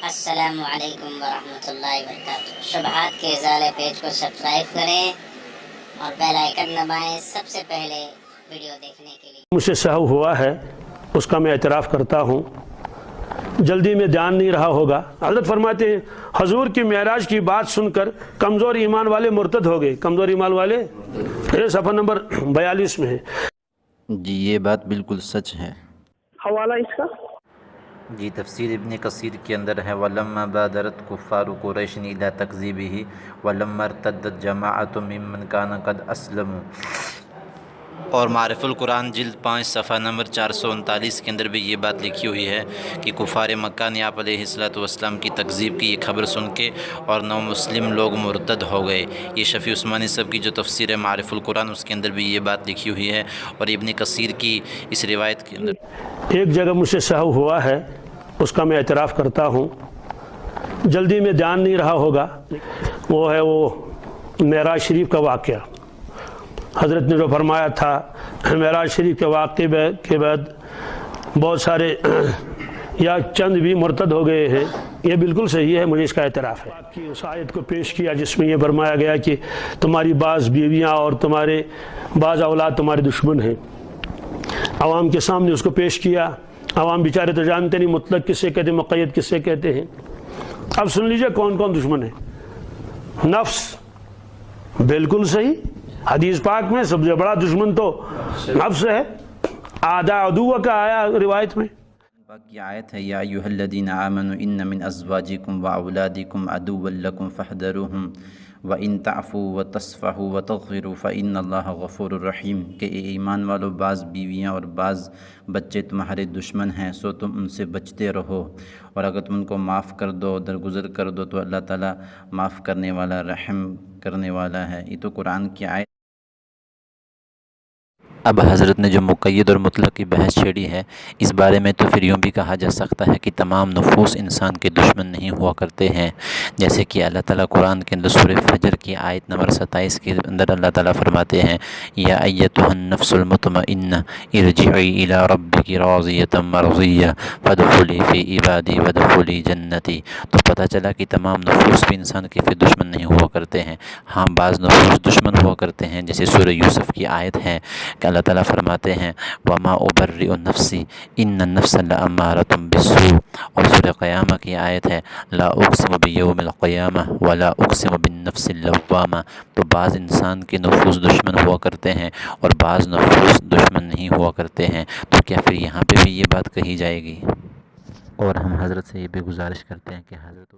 السلام علیکم ورحمۃ اللہ وبرکاتہ۔ شبہات کے ازالے پیج کو سبسکرائب کریں اور بیل آئیکن دبائیں سب سے پہلے ویڈیو دیکھنے کے لیے۔ مجھ سے سہو ہوا ہے، اس کا میں اعتراف کرتا ہوں، جلدی میں دھیان نہیں رہا ہوگا۔ حضرت فرماتے ہیں حضور کی معراج کی بات سن کر کمزور ایمان والے مرتد ہو گئے۔ کمزور ایمان والے یہ صفحہ نمبر 42 میں ہے۔ جی یہ بات بالکل سچ ہے۔ حوالہ اس کا جی تفسیر ابن کثیر کے اندر ہے وَلَمَّا بَادَرَتْ كُفَّارُ قُرَيْشٍ إِلَىٰ تَكْذِيبِهِ وَلَمَّا ارْتَدَّتْ جَمَاعَةٌ مِّمَّنْ كَانَ قَدْ أَسْلَمُوا۔ اور معرف القرآن جلد 5 صفحہ نمبر 439 کے اندر بھی یہ بات لکھی ہوئی ہے کہ کفار مکہ نے آپ علیہ السلام کی تکذیب کی یہ خبر سن کے اور نو مسلم لوگ مرتد ہو گئے۔ یہ شفیع عثمانی صاحب کی جو تفسیر ہے معرف القرآن اس کے اندر بھی یہ بات لکھی ہوئی ہے، اور ابن کثیر کی اس روایت کے اندر ایک جگہ مجھ سے سہو ہوا ہے، اس کا میں اعتراف کرتا ہوں، جلدی میں دھیان نہیں رہا ہوگا۔ وہ ہے وہ معراج شریف کا واقعہ۔ حضرت نے جو فرمایا تھا معراج شریف کے واقعے کے بعد بہت سارے یا چند بھی مرتد ہو گئے ہیں، یہ بالکل صحیح ہے، مجھے اس کا اعتراف ہے۔ اس آیت کو پیش کیا جس میں یہ فرمایا گیا کہ تمہاری بعض بیویاں اور تمہارے بعض اولاد تمہارے دشمن ہیں۔ عوام کے سامنے اس کو پیش کیا۔ عوام بیچارے تو جانتے نہیں مطلق کس سے کہتے ہیں، مقید کس سے کہتے ہیں۔ اب سن لیجئے کون کون دشمن ہے۔ نفس، بالکل صحیح، حدیث پاک میں سب سے بڑا دشمن تو نفس ہے۔ آدھا عدو کا آیا روایت میں۔ باقی آیت ہے یا ایھا الذین آمنوا ان من ازواجکم واولادکم عدوا لکم فاحذروہم وان تعفوا وتصفحوا وتغفروا فان اللہ غفور رحیم، کہ اے ایمان والو بعض بیویاں اور بعض بچے تمہارے دشمن ہیں، سو تم ان سے بچتے رہو، اور اگر تم ان کو معاف کر دو، درگزر کر دو تو اللہ تعالیٰ معاف کرنے والا، رحم کرنے والا ہے۔ یہ تو قرآن کی آیت۔ اب حضرت نے جو مقید اور مطلق کی بحث چھیڑی ہے، اس بارے میں تو پھر یوں بھی کہا جا سکتا ہے کہ تمام نفوس انسان کے دشمن نہیں ہوا کرتے ہیں، جیسے کہ اللہ تعالیٰ قرآن کے اندر سورہ فجر کی آیت نمبر 27 کے اندر اللہ تعالیٰ فرماتے ہیں یا ایتھا النفس المطمئنہ ارجعی الی ربک راضیۃ مرضیہ فادخلی فی عبادی وادخلی جنتی۔ تو پتہ چلا کہ تمام نفوس بھی انسان کے پھر دشمن نہیں ہوا کرتے ہیں۔ ہاں بعض نفوس دشمن ہوا کرتے ہیں، جیسے سورہ یوسف کی آیت ہے کہ اللہ تعالیٰ فرماتے ہیں وما ابرئ نفسی ان النفس لامارۃ بالسوء، اور سورہ قیامہ کی آیت ہے لا اقسم بیوم القیامہ ولا اقسم بالنفس اللوامہ۔ تو بعض انسان کے نفوس دشمن ہوا کرتے ہیں اور بعض نفوس دشمن نہیں ہوا کرتے ہیں، تو کیا پھر یہاں پہ بھی یہ بات کہی جائے گی؟ اور ہم حضرت سے یہ بھی گزارش کرتے ہیں کہ حضرت